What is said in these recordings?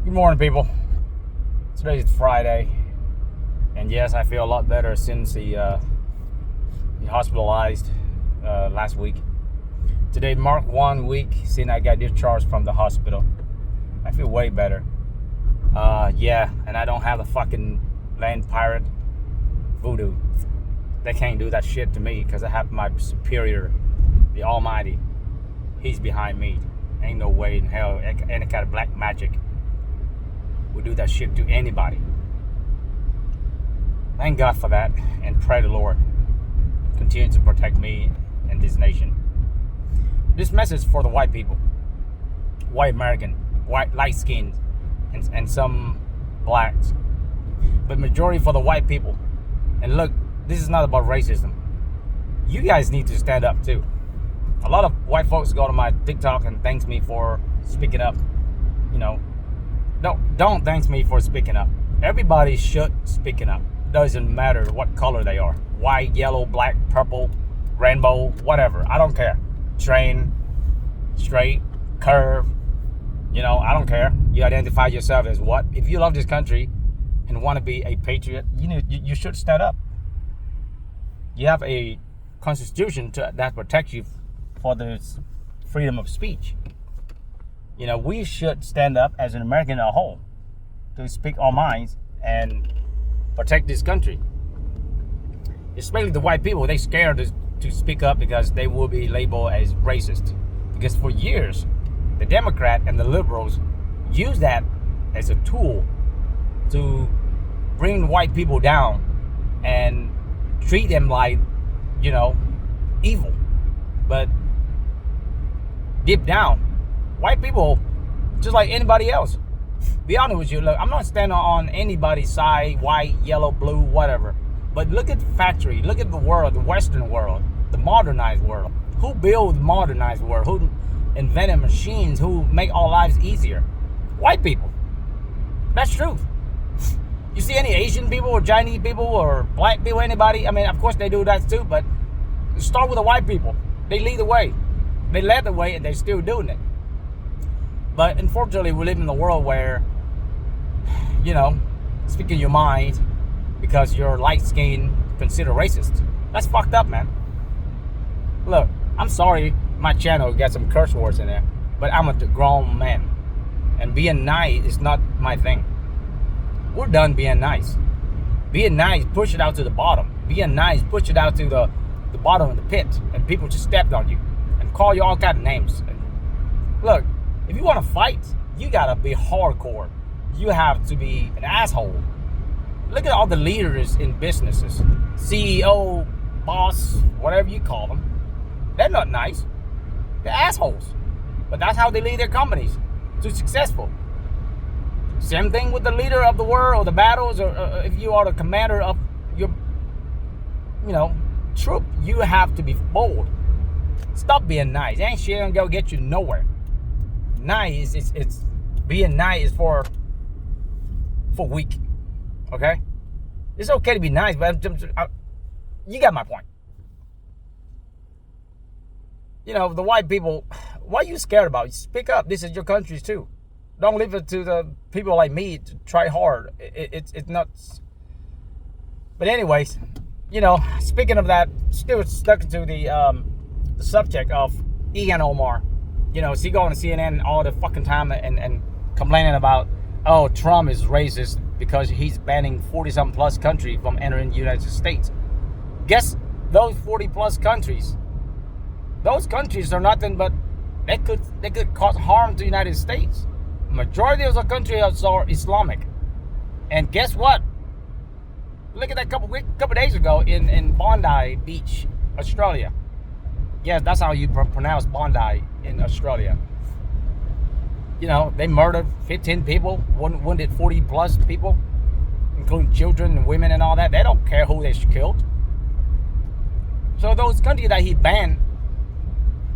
Good morning, people. Today is Friday, and yes, I feel a lot better since the hospitalized last week. Today marked 1 week since I got discharged from the hospital. I feel way better. Yeah, and I don't have the fucking land pirate voodoo. They can't do that shit to me because I have my superior, the Almighty. He's behind me. Ain't no way in hell any kind of black magic would do that shit to anybody. Thank God for that, and pray the Lord continue to protect me and this nation. This message for the white people, white American, white light skinned, and some blacks, but majority for the white people. And look, this is not about racism. You guys need to stand up too. A lot of white folks go to my TikTok and thanks me for speaking up. You know, don't thank me for speaking up. Everybody should speaking up. Doesn't matter what color they are. White, yellow, black, purple, rainbow, whatever. I don't care. Train, straight, curve. You know, I don't care. You identify yourself as what. If you love this country and want to be a patriot, you should stand up. You have a constitution that protects you for the freedom of speech. You know, we should stand up as an American as a whole to speak our minds and protect this country. Especially the white people, they scared to speak up because they will be labeled as racist. Because for years, the Democrat and the liberals use that as a tool to bring white people down and treat them like, you know, evil. But deep down, white people, just like anybody else. Be honest with you, look, I'm not standing on anybody's side, white, yellow, blue, whatever. But look at the factory, look at the world, the Western world, the modernized world. Who built the modernized world? Who invented machines? Who make our lives easier? White people. That's true. You see any Asian people or Chinese people or black people, anybody? I mean, of course they do that too, but start with the white people. They lead the way. They led the way and they're still doing it. But unfortunately, we live in a world where, you know, speaking your mind because you're light skinned considered racist. That's fucked up, man. Look, I'm sorry my channel got some curse words in there, but I'm a grown man. And being nice is not my thing. We're done being nice. Being nice, push it out to the bottom. Being nice, push it out to the bottom of the pit. And people just stepped on you and call you all kind of names. And look, if you want to fight, you gotta be hardcore. You have to be an asshole. Look at all the leaders in businesses. CEO, boss, whatever you call them. They're not nice. They're assholes. But that's how they lead their companies to successful. Same thing with the leader of the world, or the battles, or if you are the commander of your, you know, troop, you have to be bold. Stop being nice. Ain't shit gonna go get you nowhere. Nice, it's being nice is for weak. Okay? It's okay to be nice, but you got my point. You know, the white people, what are you scared about? Speak up. This is your country too. Don't leave it to the people like me to try hard. It's not. But anyways, you know, speaking of that, still stuck to the subject of Ilhan Omar. You know, she going to CNN all the fucking time and complaining about, oh, Trump is racist because he's banning 40-something plus countries from entering the United States. Guess those 40 plus countries, those countries are nothing but they could cause harm to the United States. Majority of the countries are Islamic. And guess what? Look at that couple days ago in Bondi Beach, Australia. Yes, that's how you pronounce Bondi in Australia. You know, they murdered 15 people, wounded 40 plus people, including children and women and all that. They don't care who they killed. So those countries that he banned,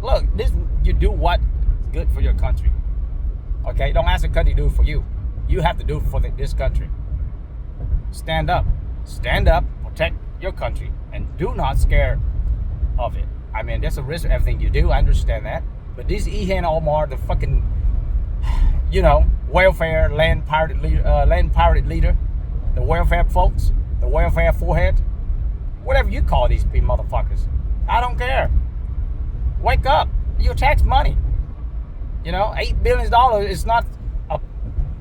look, you do what is good for your country. Okay, don't ask the country to do it for you. You have to do it for this country. Stand up, protect your country, and do not scare of it. I mean, there's a risk of everything you do. I understand that. But this Ilhan Omar, the fucking, welfare land pirate leader, the welfare folks, the welfare forehead, whatever you call these people, motherfuckers. I don't care. Wake up. Your tax money. $8 billion is not a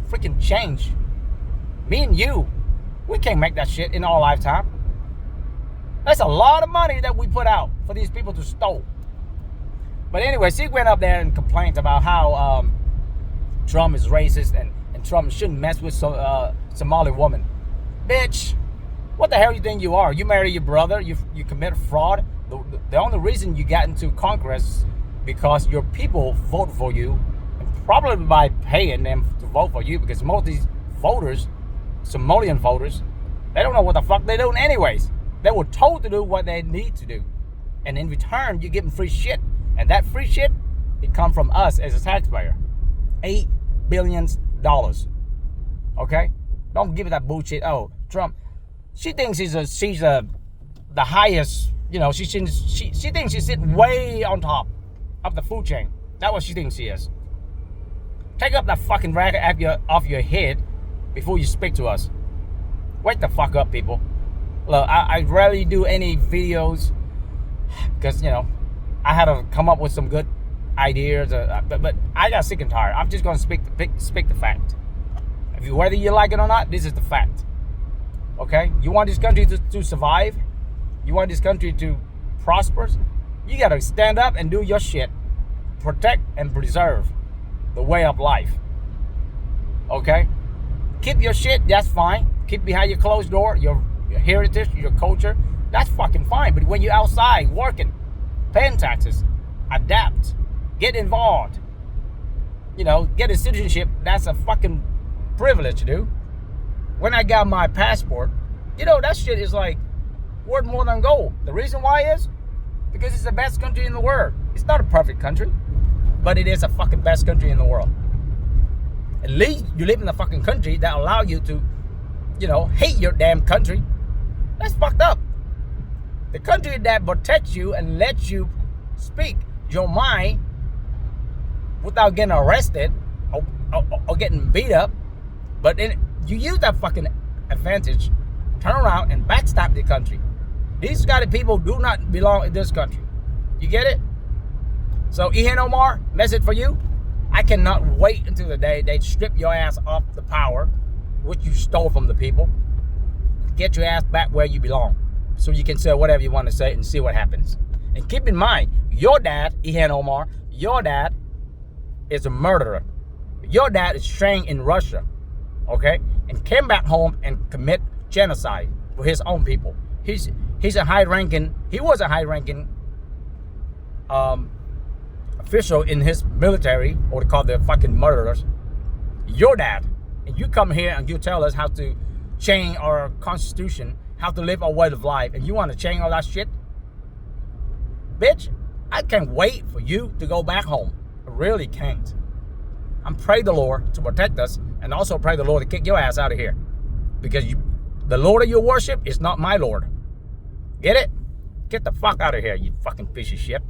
freaking change. Me and you, we can't make that shit in our lifetime. That's a lot of money that we put out for these people to steal. But anyway, she went up there and complained about how Trump is racist and Trump shouldn't mess with Somali woman. Bitch, what the hell you think you are? You marry your brother, you commit fraud. The only reason you got into Congress because your people vote for you, and probably by paying them to vote for you, because most of these voters, Somalian voters, they don't know what the fuck they're doing anyways. They were told to do what they need to do. And in return, you give them free shit. And that free shit, it comes from us as a taxpayer. $8 billion. Okay? Don't give it that bullshit. Oh, Trump. She thinks she's the highest, she thinks she's sitting way on top of the food chain. That's what she thinks she is. Take up that fucking rag off your head before you speak to us. Wake the fuck up, people. Look, I rarely do any videos because, I had to come up with some good ideas, but I got sick and tired. I'm just going to speak the fact. Whether you like it or not, this is the fact. Okay? You want this country to survive? You want this country to prosper? You got to stand up and do your shit. Protect and preserve the way of life. Okay? Keep your shit, that's fine. Keep behind your closed door, your heritage, your culture, that's fucking fine. But when you're outside working, paying taxes, adapt, get involved, get a citizenship, that's a fucking privilege, dude. When I got my passport, that shit is like worth more than gold. The reason why is because it's the best country in the world. It's not a perfect country, but it is a fucking best country in the world. At least you live in a fucking country that allow you to, hate your damn country. That's fucked up. The country that protects you and lets you speak your mind without getting arrested or getting beat up, but then you use that fucking advantage, turn around and backstab the country. These kind of people do not belong in this country. You get it? So Ilhan Omar, message for you. I cannot wait until the day they strip your ass off the power, which you stole from the people. Get your ass back where you belong, so you can say whatever you want to say and see what happens. And keep in mind, your dad, Ilhan Omar, your dad is a murderer. Your dad is trained in Russia, okay, and came back home and commit genocide for his own people. He was a high-ranking official in his military, or they call the fucking murderers. Your dad, and you come here and you tell us how to change our constitution, how to live our way of life, and you want to change all that shit? Bitch, I can't wait for you to go back home. I really can't. I'm praying the Lord to protect us, and also pray the Lord to kick your ass out of here. Because the Lord of your worship is not my Lord. Get it? Get the fuck out of here, you fucking piece of shit.